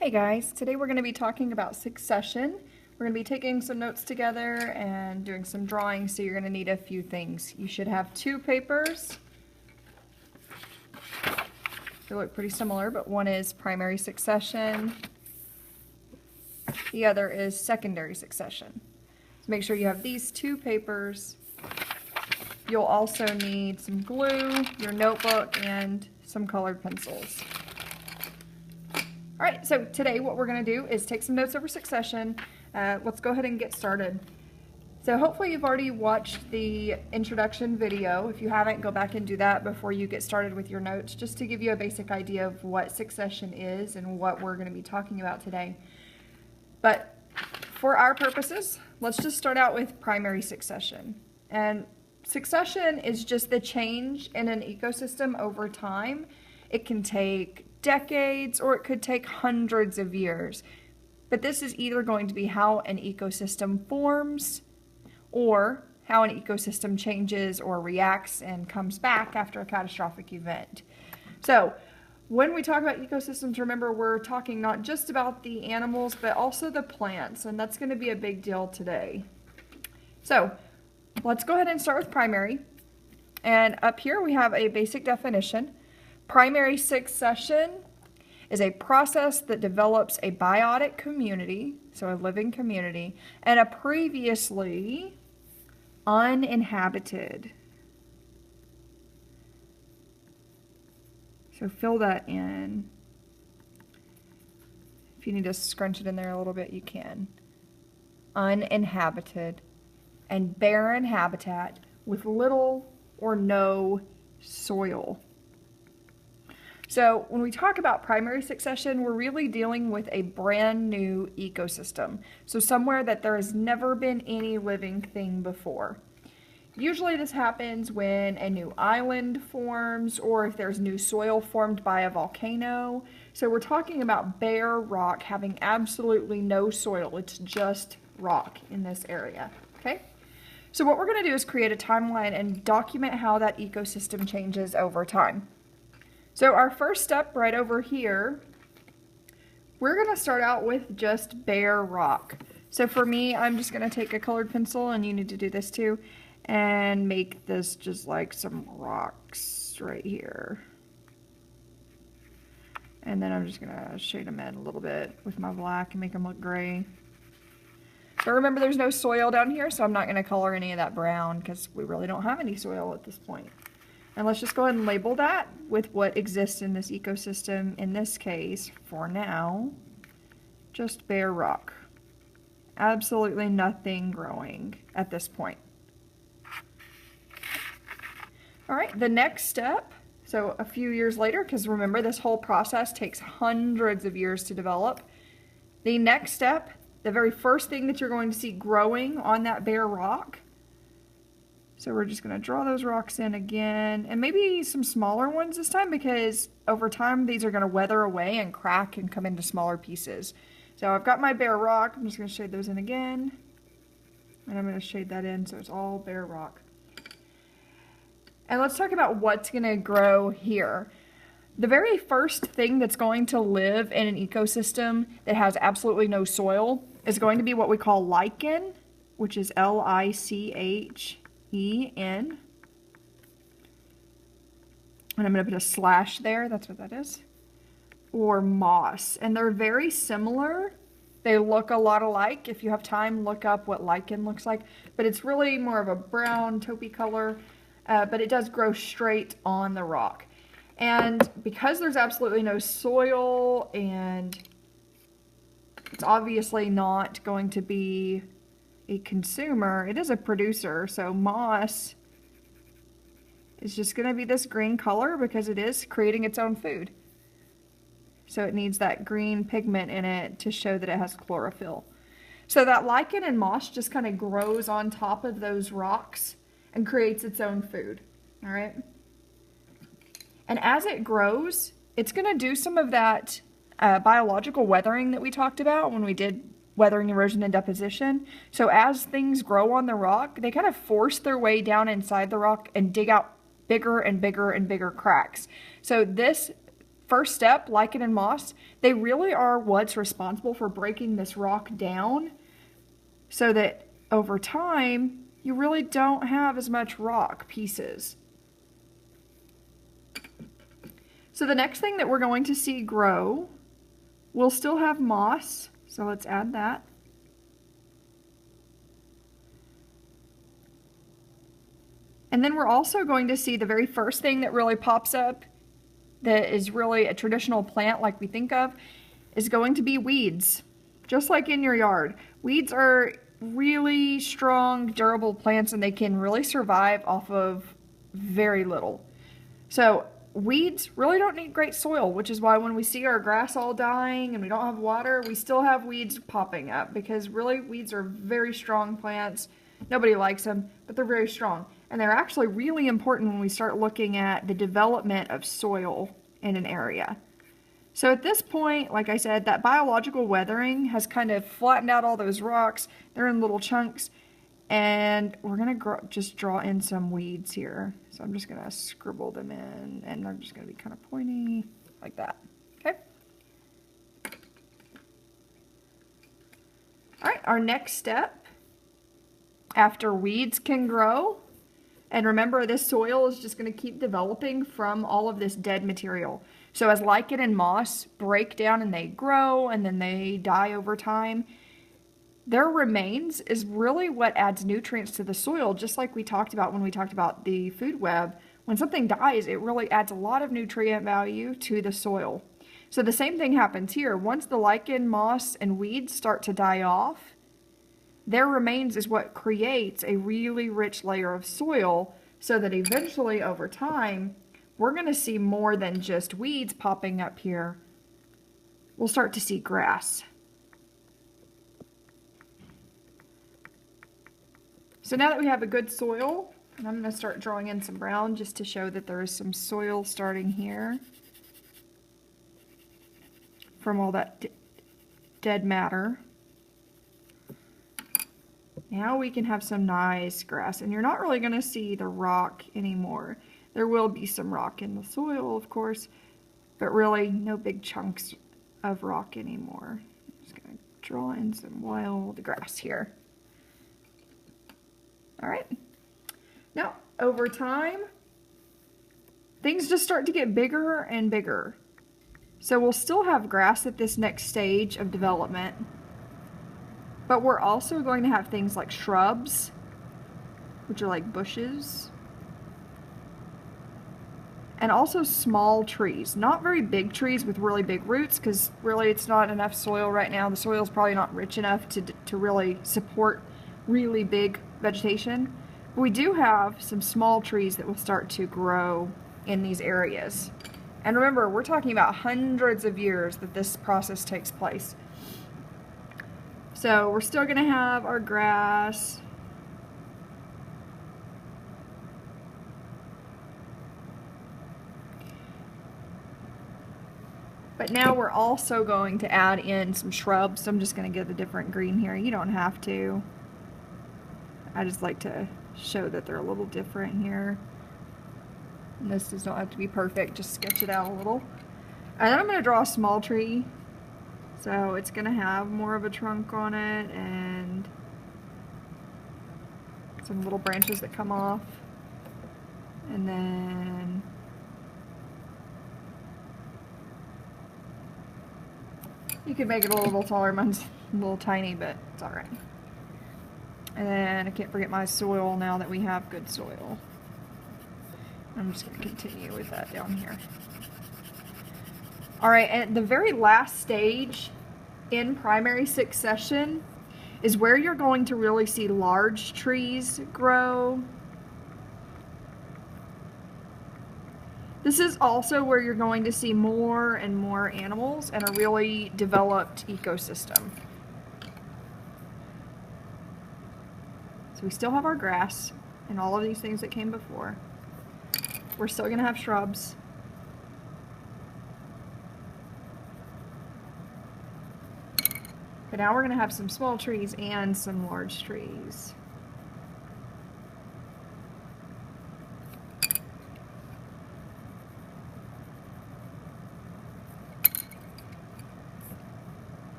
Hey guys, today we're going to be talking about succession. We're going to be taking some notes together and doing some drawing, so you're going to need a few things. You should have two papers. They look pretty similar, but one is primary succession. The other is secondary succession. So make sure you have these two papers. You'll also need some glue, your notebook, and some colored pencils. All right, so today what we're going to do is take some notes over succession. Let's go ahead and get started. So hopefully you've already watched the introduction video. If you haven't, go back and do that before you get started with your notes, just to give you a basic idea of what succession is and what we're going to be talking about today. But for our purposes, let's just start out with primary succession. And succession is just the change in an ecosystem over time. It can take decades or it could take hundreds of years. But this is either going to be how an ecosystem forms or how an ecosystem changes or reacts and comes back after a catastrophic event. So when we talk about ecosystems, remember we're talking not just about the animals but also the plants, and that's going to be a big deal today. So let's go ahead and start with primary. And up here we have a basic definition. Primary succession is a process that develops a biotic community, so a living community, and a previously uninhabited. So fill that in. If you need to scrunch it in there a little bit, you can. Uninhabited and barren habitat with little or no soil. So when we talk about primary succession, we're really dealing with a brand new ecosystem. So somewhere that there has never been any living thing before. Usually this happens when a new island forms or if there's new soil formed by a volcano. So we're talking about bare rock having absolutely no soil. It's just rock in this area, okay? So what we're going to do is create a timeline and document how that ecosystem changes over time. So our first step right over here, we're going to start out with just bare rock. So for me, I'm just going to take a colored pencil, and you need to do this too, and make this just like some rocks right here. And then I'm just going to shade them in a little bit with my black and make them look gray. But remember, there's no soil down here, so I'm not going to color any of that brown because we really don't have any soil at this point. And let's just go ahead and label that with what exists in this ecosystem. In this case, for now, just bare rock. Absolutely nothing growing at this point. All right, the next step, so a few years later, because remember this whole process takes hundreds of years to develop. The next step, the very first thing that you're going to see growing on that bare rock. So we're just going to draw those rocks in again, and maybe some smaller ones this time because over time these are going to weather away and crack and come into smaller pieces. So I've got my bare rock. I'm just going to shade those in again, and I'm going to shade that in so it's all bare rock. And let's talk about what's going to grow here. The very first thing that's going to live in an ecosystem that has absolutely no soil is going to be what we call lichen, which is L-I-C-H-E-N. And I'm going to put a slash there, that's what that is, or moss. And they're very similar. They look a lot alike. If you have time, look up what lichen looks like. But it's really more of a brown taupey color, but it does grow straight on the rock. And because there's absolutely no soil and it's obviously not going to be a consumer, it is a producer. So moss is just going to be this green color because it is creating its own food. So it needs that green pigment in it to show that it has chlorophyll. So that lichen and moss just kind of grows on top of those rocks and creates its own food. All right. And as it grows, it's going to do some of that biological weathering that we talked about when we did weathering, erosion, and deposition. So as things grow on the rock, they kind of force their way down inside the rock and dig out bigger and bigger and bigger cracks. So this first step, lichen and moss, they really are what's responsible for breaking this rock down so that over time, you really don't have as much rock pieces. So the next thing that we're going to see grow, we'll still have moss, so let's add that. And then we're also going to see the very first thing that really pops up that is really a traditional plant like we think of is going to be weeds, just like in your yard. Weeds are really strong, durable plants, and they can really survive off of very little. So weeds really don't need great soil, which is why when we see our grass all dying and we don't have water, we still have weeds popping up, because really weeds are very strong plants. Nobody likes them, but they're very strong. And they're actually really important when we start looking at the development of soil in an area. So at this point, like I said, that biological weathering has kind of flattened out all those rocks. They're in little chunks. And we're going to just draw in some weeds here. So I'm just going to scribble them in, and they're just going to be kind of pointy, like that. Okay? All right, our next step, after weeds can grow, and remember this soil is just going to keep developing from all of this dead material. So as lichen and moss break down and they grow and then they die over time, their remains is really what adds nutrients to the soil, just like we talked about when we talked about the food web. When something dies, it really adds a lot of nutrient value to the soil. So the same thing happens here. Once the lichen, moss, and weeds start to die off, their remains is what creates a really rich layer of soil, so that eventually over time, we're going to see more than just weeds popping up here. We'll start to see grass. So now that we have a good soil, and I'm going to start drawing in some brown just to show that there is some soil starting here from all that dead matter. Now we can have some nice grass, and you're not really going to see the rock anymore. There will be some rock in the soil, of course, but really no big chunks of rock anymore. I'm just going to draw in some wild grass here. All right. Now, over time, things just start to get bigger and bigger. So we'll still have grass at this next stage of development, but we're also going to have things like shrubs, which are like bushes, and also small trees. Not very big trees with really big roots, because really it's not enough soil right now. The soil is probably not rich enough to really support really big vegetation. But we do have some small trees that will start to grow in these areas. And remember, we're talking about hundreds of years that this process takes place. So we're still going to have our grass. But now we're also going to add in some shrubs. So I'm just going to get a different green here. You don't have to. I just like to show that they're a little different here. And this does not have to be perfect, just sketch it out a little. And then I'm going to draw a small tree. So it's going to have more of a trunk on it and some little branches that come off. And then you could make it a little taller. Mine's a little tiny, but it's alright. And then I can't forget my soil now that we have good soil. I'm just going to continue with that down here. Alright, and the very last stage in primary succession is where you're going to really see large trees grow. This is also where you're going to see more and more animals and a really developed ecosystem. So we still have our grass and all of these things that came before. We're still going to have shrubs. But now we're going to have some small trees and some large trees.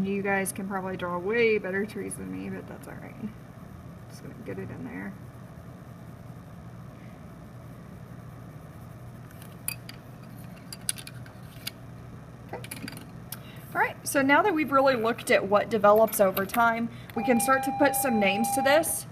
you guys can probably draw way better trees than me, but that's all right. Just gonna get it in there. Okay. All right, so now that we've really looked at what develops over time, we can start to put some names to this.